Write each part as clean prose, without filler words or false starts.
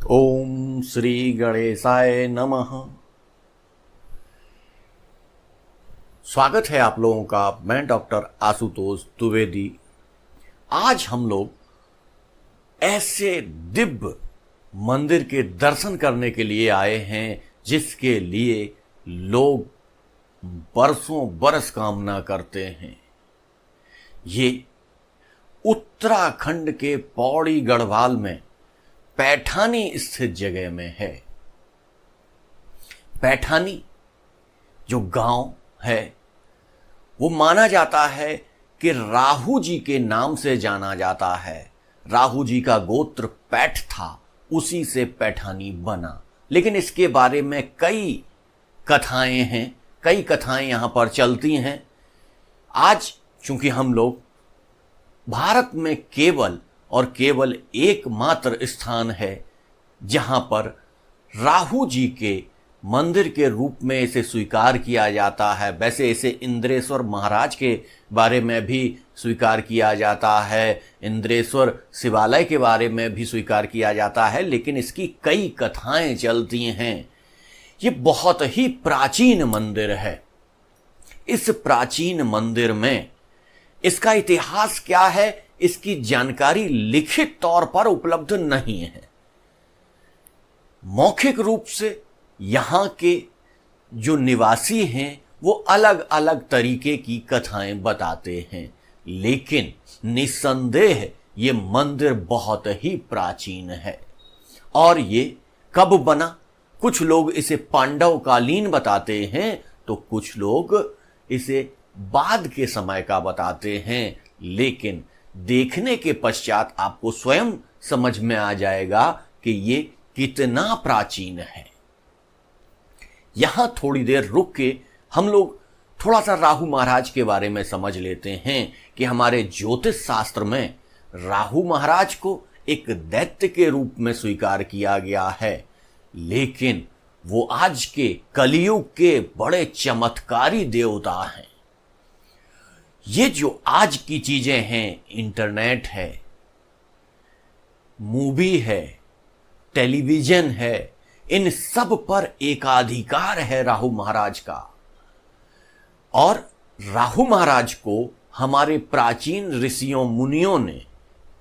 ओम श्री गणेशाय नमः। स्वागत है आप लोगों का। मैं डॉक्टर आशुतोष द्विवेदी। आज हम लोग ऐसे दिव्य मंदिर के दर्शन करने के लिए आए हैं जिसके लिए लोग बरसों बरस कामना करते हैं। ये उत्तराखंड के पौड़ी गढ़वाल में पैठानी स्थित जगह में है। पैठानी जो गांव है वो माना जाता है कि राहु जी के नाम से जाना जाता है। राहु जी का गोत्र पैठ था, उसी से पैठानी बना। लेकिन इसके बारे में कई कथाएं हैं, कई कथाएं यहां पर चलती हैं। आज चूंकि हम लोग भारत में केवल और केवल एकमात्र स्थान है जहां पर राहु जी के मंदिर के रूप में इसे स्वीकार किया जाता है। वैसे इसे इंद्रेश्वर महाराज के बारे में भी स्वीकार किया जाता है, इंद्रेश्वर शिवालय के बारे में भी स्वीकार किया जाता है, लेकिन इसकी कई कथाएं चलती हैं। ये बहुत ही प्राचीन मंदिर है। इस प्राचीन मंदिर में इसका इतिहास क्या है, इसकी जानकारी लिखित तौर पर उपलब्ध नहीं है। मौखिक रूप से यहां के जो निवासी हैं वो अलग अलग तरीके की कथाएं बताते हैं, लेकिन निस्संदेह ये मंदिर बहुत ही प्राचीन है। और ये कब बना? कुछ लोग इसे पांडव कालीन बताते हैं तो कुछ लोग इसे बाद के समय का बताते हैं, लेकिन देखने के पश्चात आपको स्वयं समझ में आ जाएगा कि ये कितना प्राचीन है। यहां थोड़ी देर रुक के हम लोग थोड़ा सा राहु महाराज के बारे में समझ लेते हैं कि हमारे ज्योतिष शास्त्र में राहु महाराज को एक दैत्य के रूप में स्वीकार किया गया है, लेकिन वो आज के कलियुग के बड़े चमत्कारी देवता हैं। ये जो आज की चीजें हैं, इंटरनेट है, मूवी है, टेलीविजन है, इन सब पर एकाधिकार है राहु महाराज का। और राहु महाराज को हमारे प्राचीन ऋषियों मुनियों ने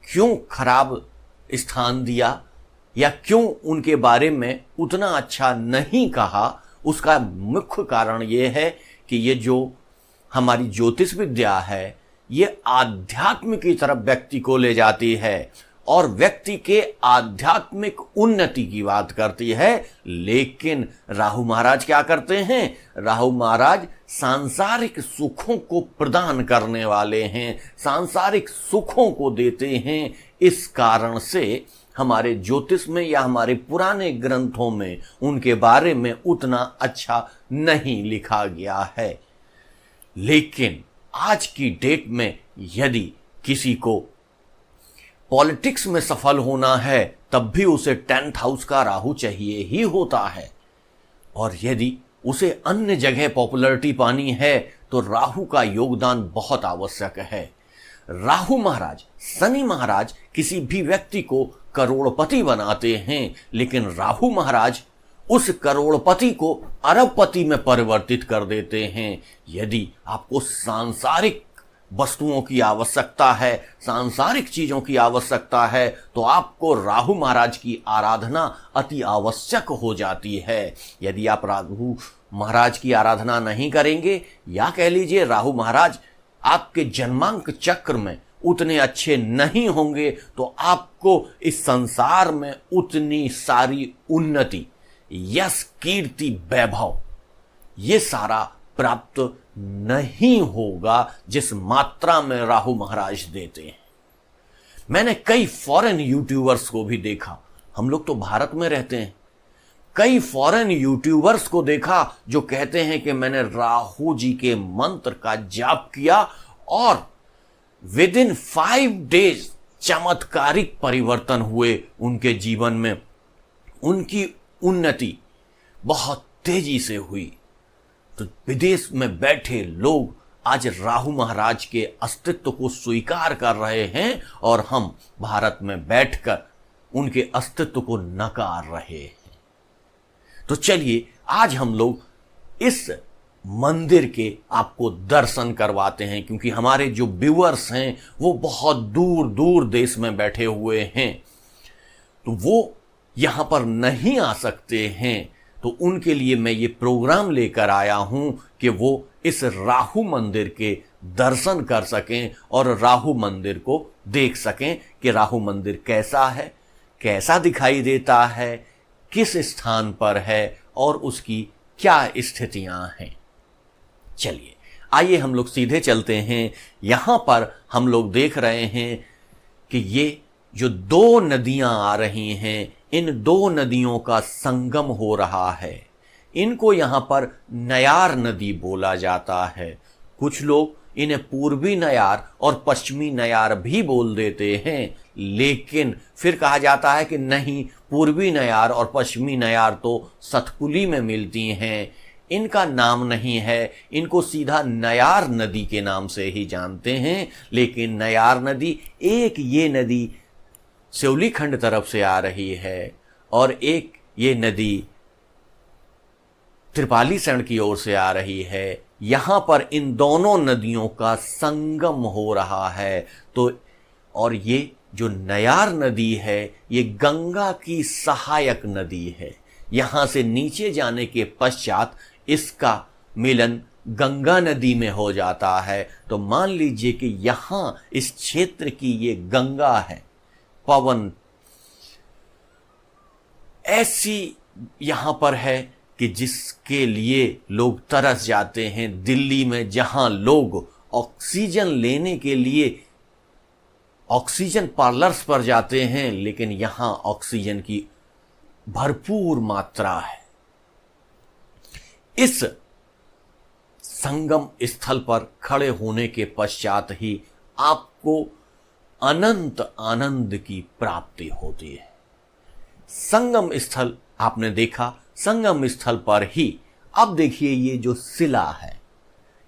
क्यों खराब स्थान दिया या क्यों उनके बारे में उतना अच्छा नहीं कहा, उसका मुख्य कारण यह है कि ये जो हमारी ज्योतिष विद्या है ये आध्यात्म की तरफ व्यक्ति को ले जाती है और व्यक्ति के आध्यात्मिक उन्नति की बात करती है। लेकिन राहु महाराज क्या करते हैं? राहु महाराज सांसारिक सुखों को प्रदान करने वाले हैं, सांसारिक सुखों को देते हैं। इस कारण से हमारे ज्योतिष में या हमारे पुराने ग्रंथों में उनके बारे में उतना अच्छा नहीं लिखा गया है। लेकिन आज की डेट में यदि किसी को पॉलिटिक्स में सफल होना है तब भी उसे 10th हाउस का राहु चाहिए ही होता है, और यदि उसे अन्य जगह पॉपुलैरिटी पानी है तो राहु का योगदान बहुत आवश्यक है। राहु महाराज, शनि महाराज किसी भी व्यक्ति को करोड़पति बनाते हैं, लेकिन राहु महाराज उस करोड़पति को अरबपति में परिवर्तित कर देते हैं। यदि आपको सांसारिक वस्तुओं की आवश्यकता है, सांसारिक चीजों की आवश्यकता है, तो आपको राहु महाराज की आराधना अति आवश्यक हो जाती है। यदि आप राहु महाराज की आराधना नहीं करेंगे, या कह लीजिए राहु महाराज आपके जन्मांक चक्र में उतने अच्छे नहीं होंगे, तो आपको इस संसार में उतनी सारी उन्नति, यश, कीर्ति, वैभव ये सारा प्राप्त नहीं होगा जिस मात्रा में राहु महाराज देते हैं। मैंने कई फॉरेन यूट्यूबर्स को भी देखा, हम लोग तो भारत में रहते हैं, कई फॉरेन यूट्यूबर्स को देखा जो कहते हैं कि मैंने राहु जी के मंत्र का जाप किया और विद इन 5 डेज चमत्कारिक परिवर्तन हुए उनके जीवन में, उनकी उन्नति बहुत तेजी से हुई। तो विदेश में बैठे लोग आज राहु महाराज के अस्तित्व को स्वीकार कर रहे हैं और हम भारत में बैठकर उनके अस्तित्व को नकार रहे हैं। तो चलिए आज हम लोग इस मंदिर के आपको दर्शन करवाते हैं, क्योंकि हमारे जो व्यूअर्स हैं वो बहुत दूर दूर देश में बैठे हुए हैं, तो वो यहाँ पर नहीं आ सकते हैं। तो उनके लिए मैं ये प्रोग्राम लेकर आया हूँ कि वो इस राहु मंदिर के दर्शन कर सकें और राहु मंदिर को देख सकें कि राहु मंदिर कैसा है, कैसा दिखाई देता है, किस स्थान पर है और उसकी क्या स्थितियां हैं। चलिए आइए हम लोग सीधे चलते हैं। यहां पर हम लोग देख रहे हैं कि ये जो दो नदियां आ रही हैं, इन दो नदियों का संगम हो रहा है। इनको यहां पर नयार नदी बोला जाता है। कुछ लोग इन्हें पूर्वी नयार और पश्चिमी नयार भी बोल देते हैं, लेकिन फिर कहा जाता है कि नहीं, पूर्वी नयार और पश्चिमी नयार तो सतपुली में मिलती हैं, इनका नाम नहीं है, इनको सीधा नयार नदी के नाम से ही जानते हैं। लेकिन नयार नदी, एक ये नदी सिवली खंड तरफ से आ रही है और एक ये नदी त्रिपाली सरण की ओर से आ रही है। यहां पर इन दोनों नदियों का संगम हो रहा है। तो और ये जो नयार नदी है ये गंगा की सहायक नदी है। यहां से नीचे जाने के पश्चात इसका मिलन गंगा नदी में हो जाता है। तो मान लीजिए कि यहां इस क्षेत्र की ये गंगा है, पवन ऐसी यहां पर है कि जिसके लिए लोग तरस जाते हैं। दिल्ली में जहां लोग ऑक्सीजन लेने के लिए ऑक्सीजन पार्लर्स पर जाते हैं, लेकिन यहां ऑक्सीजन की भरपूर मात्रा है। इस संगम स्थल पर खड़े होने के पश्चात ही आपको अनंत आनंद की प्राप्ति होती है। संगम स्थल आपने देखा, संगम स्थल पर ही अब देखिए ये जो शिला है,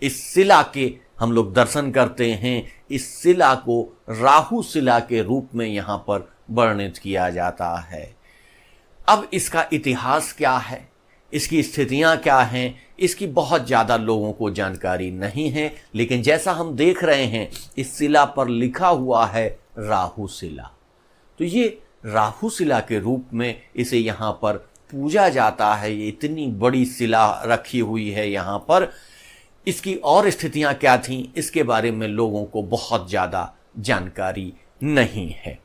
इस शिला के हम लोग दर्शन करते हैं। इस शिला को राहु शिला के रूप में यहां पर वर्णित किया जाता है। अब इसका इतिहास क्या है, इसकी स्थितियां क्या हैं, इसकी बहुत ज्यादा लोगों को जानकारी नहीं है। लेकिन जैसा हम देख रहे हैं इस शिला पर लिखा हुआ है राहु शिला। तो ये राहु शिला के रूप में इसे यहां पर पूजा जाता है। ये इतनी बड़ी शिला रखी हुई है यहां पर। इसकी और स्थितियां क्या थीं, इसके बारे में लोगों को बहुत ज्यादा जानकारी नहीं है।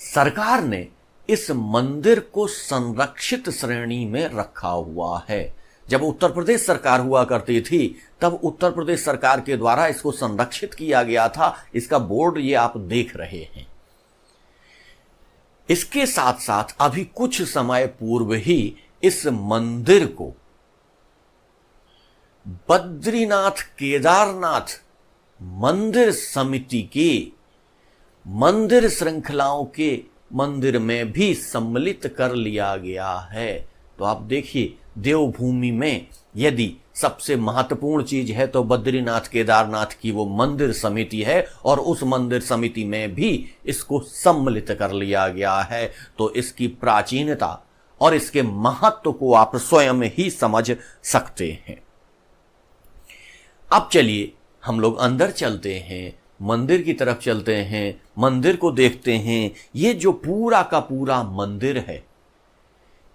सरकार ने इस मंदिर को संरक्षित श्रेणी में रखा हुआ है। जब उत्तर प्रदेश सरकार हुआ करती थी तब उत्तर प्रदेश सरकार के द्वारा इसको संरक्षित किया गया था। इसका बोर्ड ये आप देख रहे हैं। इसके साथ साथ अभी कुछ समय पूर्व ही इस मंदिर को बद्रीनाथ केदारनाथ मंदिर समिति के मंदिर श्रृंखलाओं के मंदिर में भी सम्मिलित कर लिया गया है। तो आप देखिए, देवभूमि में यदि सबसे महत्वपूर्ण चीज है तो बद्रीनाथ केदारनाथ की वो मंदिर समिति है, और उस मंदिर समिति में भी इसको सम्मिलित कर लिया गया है। तो इसकी प्राचीनता और इसके महत्व को आप स्वयं ही समझ सकते हैं। अब चलिए हम लोग अंदर चलते हैं, मंदिर की तरफ चलते हैं, मंदिर को देखते हैं। ये जो पूरा का पूरा मंदिर है,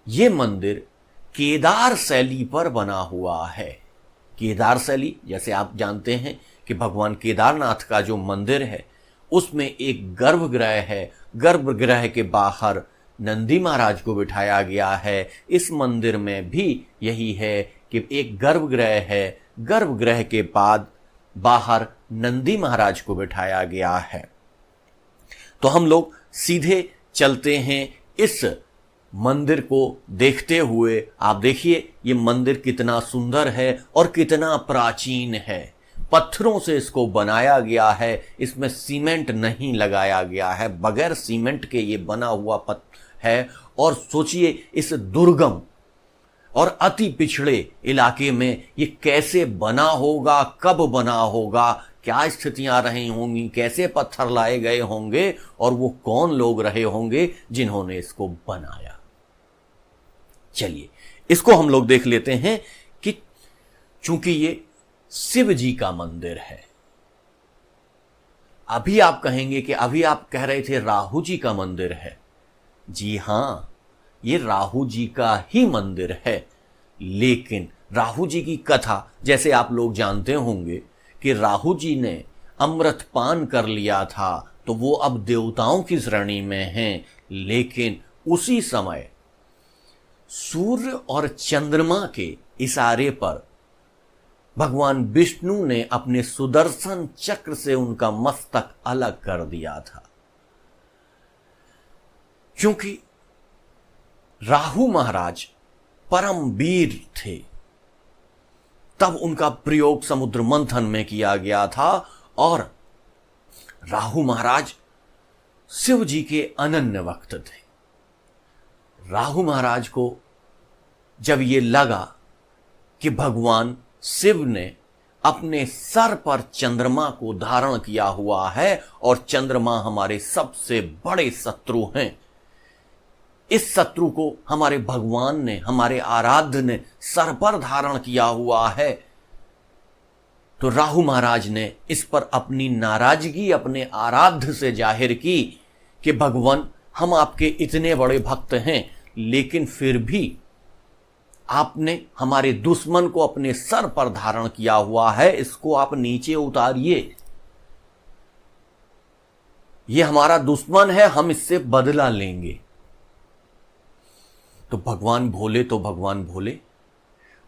ये मंदिर केदार शैली पर बना हुआ है। केदार शैली, जैसे आप जानते हैं कि भगवान केदारनाथ का जो मंदिर है उसमें एक गर्भगृह है। गर्भगृह के बाहर नंदी महाराज को बिठाया गया है। इस मंदिर में भी यही है कि एक गर्भगृह है, गर्भगृह के बाद बाहर नंदी महाराज को बिठाया गया है। तो हम लोग सीधे चलते हैं इस मंदिर को देखते हुए। आप देखिए ये मंदिर कितना सुंदर है और कितना प्राचीन है। पत्थरों से इसको बनाया गया है, इसमें सीमेंट नहीं लगाया गया है, बगैर सीमेंट के ये बना हुआ है। और सोचिए इस दुर्गम और अति पिछड़े इलाके में ये कैसे बना होगा, कब बना होगा, क्या स्थितियां रही होंगी, कैसे पत्थर लाए गए होंगे और वो कौन लोग रहे होंगे जिन्होंने इसको बनाया। चलिए इसको हम लोग देख लेते हैं कि चूंकि ये शिव जी का मंदिर है। अभी आप कहेंगे कि अभी आप कह रहे थे राहु जी का मंदिर है। जी हां, ये राहु जी का ही मंदिर है, लेकिन राहु जी की कथा जैसे आप लोग जानते होंगे कि राहु जी ने अमृत पान कर लिया था तो वो अब देवताओं की श्रेणी में हैं, लेकिन उसी समय सूर्य और चंद्रमा के इशारे पर भगवान विष्णु ने अपने सुदर्शन चक्र से उनका मस्तक अलग कर दिया था। क्योंकि राहु महाराज परम वीर थे, तब उनका प्रयोग समुद्र मंथन में किया गया था और राहु महाराज शिव जी के अनन्य भक्त थे। राहु महाराज को जब ये लगा कि भगवान शिव ने अपने सर पर चंद्रमा को धारण किया हुआ है और चंद्रमा हमारे सबसे बड़े शत्रु हैं, इस शत्रु को हमारे भगवान ने, हमारे आराध्य ने सर पर धारण किया हुआ है, तो राहु महाराज ने इस पर अपनी नाराजगी अपने आराध्य से जाहिर की कि भगवान हम आपके इतने बड़े भक्त हैं, लेकिन फिर भी आपने हमारे दुश्मन को अपने सर पर धारण किया हुआ है, इसको आप नीचे उतारिए। ये हमारा दुश्मन है, हम इससे बदला लेंगे। तो भगवान भोले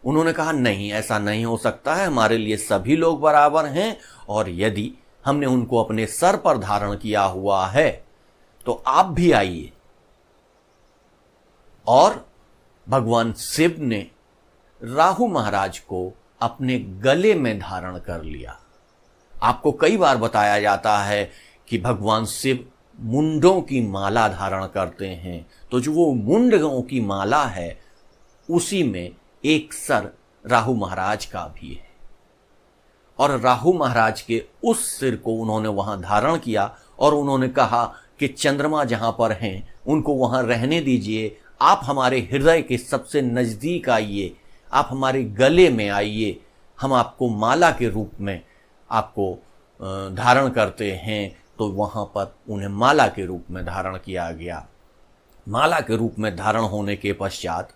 उन्होंने कहा नहीं, ऐसा नहीं हो सकता है, हमारे लिए सभी लोग बराबर हैं और यदि हमने उनको अपने सर पर धारण किया हुआ है तो आप भी आइए। और भगवान शिव ने राहु महाराज को अपने गले में धारण कर लिया। आपको कई बार बताया जाता है कि भगवान शिव मुंडों की माला धारण करते हैं, तो जो वो मुंडों की माला है उसी में एक सर राहु महाराज का भी है और राहु महाराज के उस सिर को उन्होंने वहां धारण किया और उन्होंने कहा कि चंद्रमा जहां पर हैं उनको वहां रहने दीजिए, आप हमारे हृदय के सबसे नजदीक आइए, आप हमारे गले में आइए, हम आपको माला के रूप में आपको धारण करते हैं। तो वहां पर उन्हें माला के रूप में धारण किया गया। माला के रूप में धारण होने के पश्चात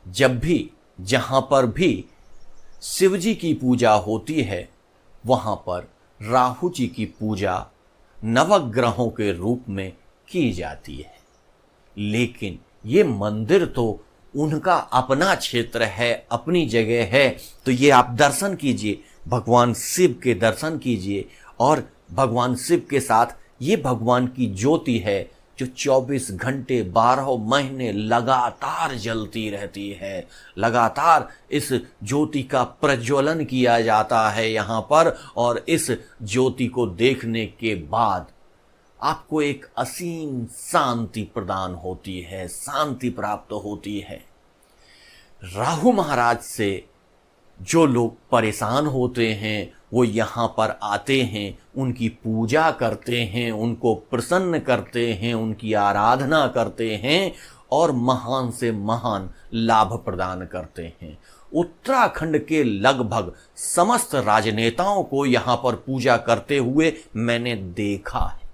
जब भी जहां पर भी शिव जी की पूजा होती है वहां पर राहु जी की पूजा नवग्रहों के रूप में की जाती है। लेकिन ये मंदिर तो उनका अपना क्षेत्र है, अपनी जगह है, तो ये आप दर्शन कीजिए, भगवान शिव के दर्शन कीजिए। और भगवान शिव के साथ ये भगवान की ज्योति है जो 24 घंटे 12 महीने लगातार जलती रहती है। लगातार इस ज्योति का प्रज्वलन किया जाता है यहाँ पर, और इस ज्योति को देखने के बाद आपको एक असीम शांति प्रदान होती है, शांति प्राप्त होती है। राहु महाराज से जो लोग परेशान होते हैं वो यहाँ पर आते हैं, उनकी पूजा करते हैं, उनको प्रसन्न करते हैं, उनकी आराधना करते हैं और महान से महान लाभ प्रदान करते हैं। उत्तराखंड के लगभग समस्त राजनेताओं को यहाँ पर पूजा करते हुए मैंने देखा है।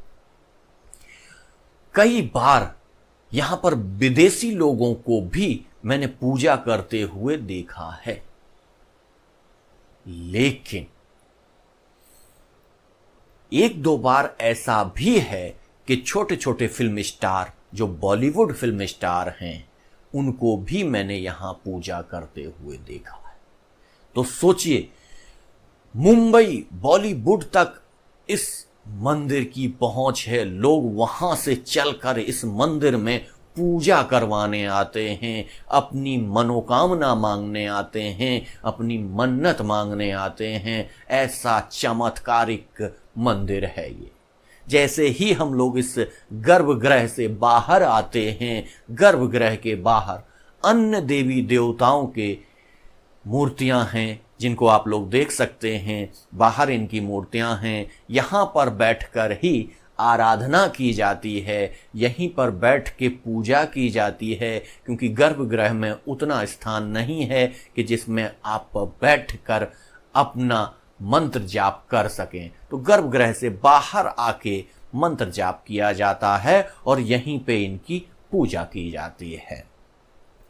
कई बार यहाँ पर विदेशी लोगों को भी मैंने पूजा करते हुए देखा है। लेकिन एक दो बार ऐसा भी है कि छोटे छोटे फिल्म स्टार जो बॉलीवुड फिल्म स्टार हैं उनको भी मैंने यहां पूजा करते हुए देखा है। तो सोचिए, मुंबई बॉलीवुड तक इस मंदिर की पहुंच है, लोग वहां से चलकर इस मंदिर में पूजा करवाने आते हैं, अपनी मनोकामना मांगने आते हैं, अपनी मन्नत मांगने आते हैं। ऐसा चमत्कारिक मंदिर है ये। जैसे ही हम लोग इस गर्भगृह से बाहर आते हैं, गर्भगृह के बाहर अन्य देवी देवताओं के मूर्तियां हैं, जिनको आप लोग देख सकते हैं, बाहर इनकी मूर्तियां हैं। यहाँ पर बैठकर ही आराधना की जाती है, यहीं पर बैठ के पूजा की जाती है, क्योंकि गर्भगृह में उतना स्थान नहीं है कि जिसमें आप बैठकर अपना मंत्र जाप कर सकें। तो गर्भगृह से बाहर आके मंत्र जाप किया जाता है और यहीं पे इनकी पूजा की जाती है।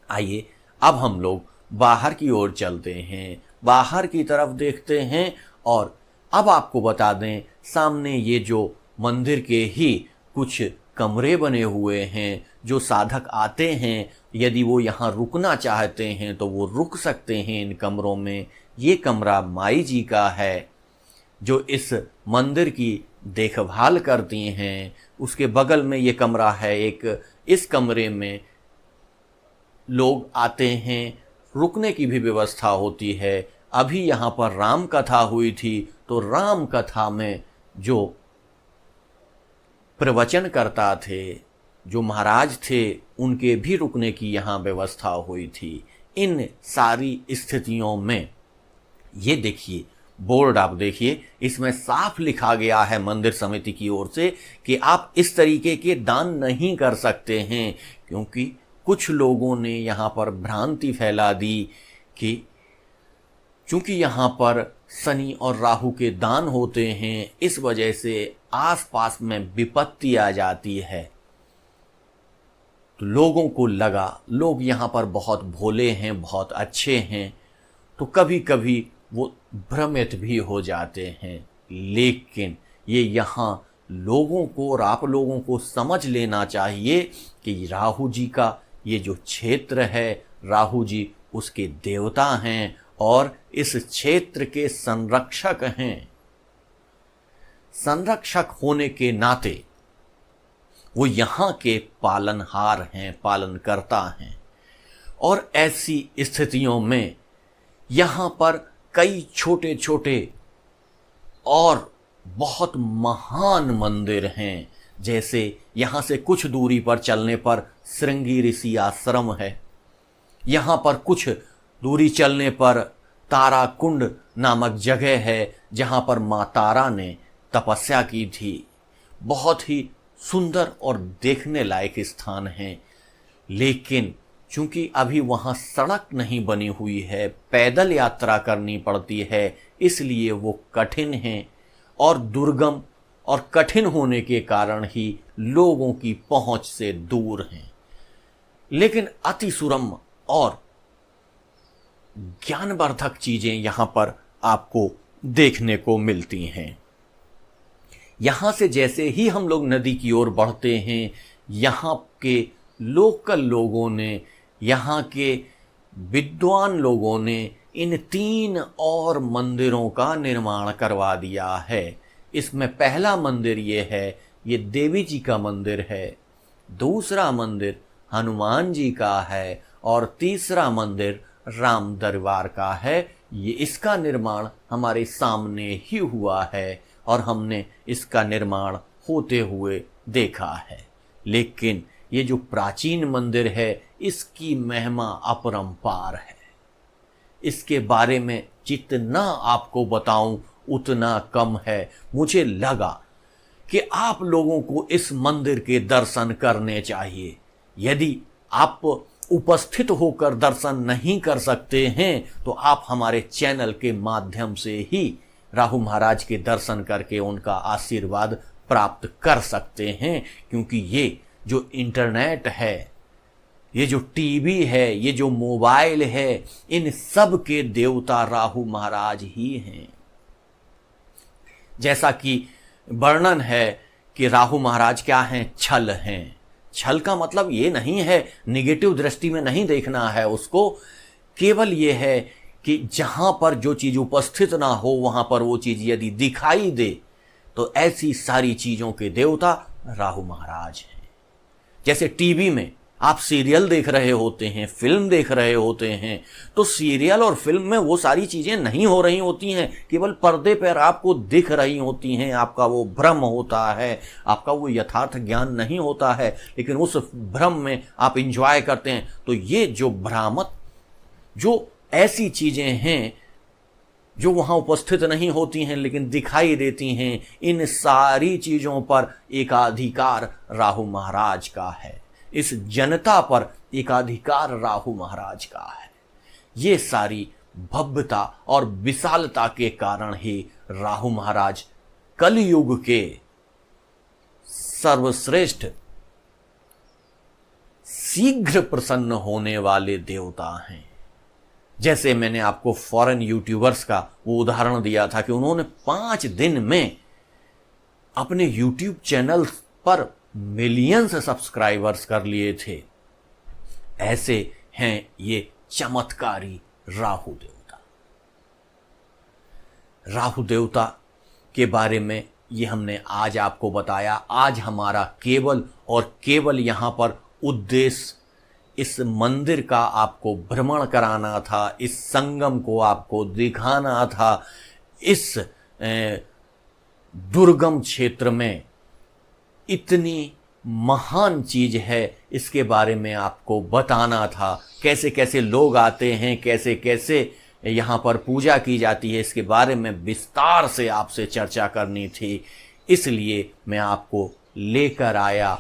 आइए अब हम लोग बाहर की ओर चलते हैं, बाहर की तरफ देखते हैं और अब आपको बता दें, सामने ये जो मंदिर के ही कुछ कमरे बने हुए हैं, जो साधक आते हैं यदि वो यहाँ रुकना चाहते हैं तो वो रुक सकते हैं इन कमरों में। ये कमरा माई जी का है जो इस मंदिर की देखभाल करती हैं। उसके बगल में ये कमरा है एक, इस कमरे में लोग आते हैं, रुकने की भी व्यवस्था होती है। अभी यहाँ पर राम कथा हुई थी तो राम कथा में जो प्रवचन करता थे, जो महाराज थे, उनके भी रुकने की यहाँ व्यवस्था हुई थी। इन सारी स्थितियों में ये देखिए बोर्ड, आप देखिए इसमें साफ लिखा गया है मंदिर समिति की ओर से कि आप इस तरीके के दान नहीं कर सकते हैं, क्योंकि कुछ लोगों ने यहाँ पर भ्रांति फैला दी कि चूंकि यहाँ पर शनि और राहु के दान होते हैं, इस वजह से आसपास में विपत्ति आ जाती है। तो लोगों को लगा लोग यहाँ पर बहुत भोले हैं, बहुत अच्छे हैं, तो कभी कभी वो भ्रमित भी हो जाते हैं। लेकिन ये यहाँ लोगों को और आप लोगों को समझ लेना चाहिए कि राहु जी का ये जो क्षेत्र है, राहु जी उसके देवता हैं और इस क्षेत्र के संरक्षक हैं। संरक्षक होने के नाते वो यहाँ के पालनहार हैं, पालनकर्ता हैं। और ऐसी स्थितियों में यहाँ पर कई छोटे छोटे और बहुत महान मंदिर हैं। जैसे यहाँ से कुछ दूरी पर चलने पर श्रृंगी ऋषि आश्रम है, यहाँ पर कुछ दूरी चलने पर तारा कुंड नामक जगह है जहाँ पर माँ तारा ने तपस्या की थी। बहुत ही सुंदर और देखने लायक स्थान है। लेकिन चूंकि अभी वहाँ सड़क नहीं बनी हुई है, पैदल यात्रा करनी पड़ती है, इसलिए वो कठिन हैं और दुर्गम और कठिन होने के कारण ही लोगों की पहुंच से दूर हैं। लेकिन अति सुरम्य और ज्ञानवर्धक चीजें यहाँ पर आपको देखने को मिलती हैं। यहाँ से जैसे ही हम लोग नदी की ओर बढ़ते हैं, यहाँ के लोकल लोगों ने, यहाँ के विद्वान लोगों ने इन 3 और मंदिरों का निर्माण करवा दिया है। इसमें पहला मंदिर ये है, ये देवी जी का मंदिर है। दूसरा मंदिर हनुमान जी का है और तीसरा मंदिर राम दरबार का है। ये इसका निर्माण हमारे सामने ही हुआ है और हमने इसका निर्माण होते हुए देखा है। लेकिन ये जो प्राचीन मंदिर है, इसकी महिमा अपरंपार है। इसके बारे में जितना आपको बताऊं उतना कम है। मुझे लगा कि आप लोगों को इस मंदिर के दर्शन करने चाहिए। यदि आप उपस्थित होकर दर्शन नहीं कर सकते हैं तो आप हमारे चैनल के माध्यम से ही राहु महाराज के दर्शन करके उनका आशीर्वाद प्राप्त कर सकते हैं। क्योंकि ये जो इंटरनेट है, ये जो टीवी है, ये जो मोबाइल है, इन सब के देवता राहु महाराज ही हैं। जैसा कि वर्णन है कि राहु महाराज क्या हैं? छल हैं। छल का मतलब ये नहीं है, निगेटिव दृष्टि में नहीं देखना है उसको। केवल ये है कि जहां पर जो चीज उपस्थित ना हो वहां पर वो चीज यदि दिखाई दे तो ऐसी सारी चीजों के देवता राहु महाराज हैं। जैसे टीवी में आप सीरियल देख रहे होते हैं, फिल्म देख रहे होते हैं, तो सीरियल और फिल्म में वो सारी चीजें नहीं हो रही होती हैं, केवल पर्दे पर आपको दिख रही होती हैं। आपका वो भ्रम होता है, आपका वो यथार्थ ज्ञान नहीं होता है, लेकिन उस भ्रम में आप इंजॉय करते हैं। तो ये जो भ्रामक, जो ऐसी चीजें हैं जो वहां उपस्थित नहीं होती हैं लेकिन दिखाई देती हैं, इन सारी चीजों पर एकाधिकार राहु महाराज का है। इस जनता पर एकाधिकार राहु महाराज का है। ये सारी भव्यता और विशालता के कारण ही राहु महाराज कलयुग के सर्वश्रेष्ठ शीघ्र प्रसन्न होने वाले देवता हैं। जैसे मैंने आपको फॉरेन यूट्यूबर्स का वो उदाहरण दिया था कि उन्होंने 5 दिन में अपने यूट्यूब चैनल पर मिलियंस सब्सक्राइबर्स कर लिए थे। ऐसे हैं ये चमत्कारी राहु देवता। राहु देवता के बारे में ये हमने आज आपको बताया। आज हमारा केवल और केवल यहां पर उद्देश्य इस मंदिर का आपको भ्रमण कराना था, इस संगम को आपको दिखाना था, इस दुर्गम क्षेत्र में इतनी महान चीज है इसके बारे में आपको बताना था। कैसे कैसे लोग आते हैं, कैसे कैसे यहाँ पर पूजा की जाती है, इसके बारे में विस्तार से आपसे चर्चा करनी थी। इसलिए मैं आपको लेकर आया।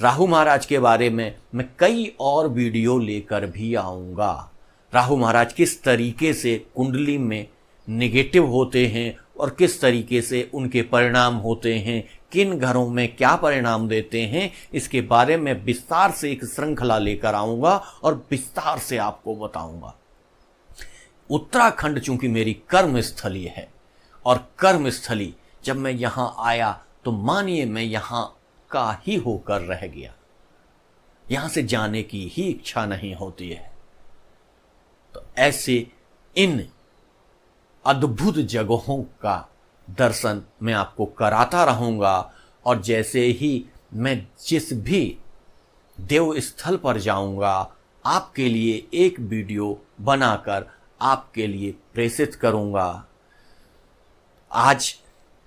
राहु महाराज के बारे में मैं कई और वीडियो लेकर भी आऊँगा। राहु महाराज किस तरीके से कुंडली में नेगेटिव होते हैं और किस तरीके से उनके परिणाम होते हैं, किन घरों में क्या परिणाम देते हैं, इसके बारे में विस्तार से एक श्रृंखला लेकर आऊँगा और विस्तार से आपको बताऊँगा। उत्तराखंड चूंकि मेरी कर्मस्थली है और कर्मस्थली जब मैं यहाँ आया तो मानिए मैं यहाँ का ही होकर रह गया। यहां से जाने की ही इच्छा नहीं होती है। तो ऐसे इन अद्भुत जगहों का दर्शन मैं आपको कराता रहूंगा और जैसे ही मैं जिस भी देव स्थल पर जाऊंगा आपके लिए एक वीडियो बनाकर आपके लिए प्रेषित करूंगा। आज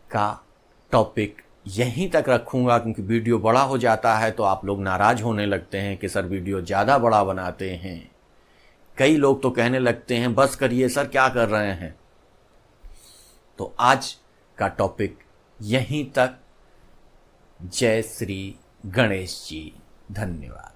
का टॉपिक यहीं तक रखूंगा क्योंकि वीडियो बड़ा हो जाता है तो आप लोग नाराज होने लगते हैं कि सर वीडियो ज़्यादा बड़ा बनाते हैं। कई लोग तो कहने लगते हैं बस करिए सर क्या कर रहे हैं। तो आज का टॉपिक यहीं तक। जय श्री गणेश जी। धन्यवाद।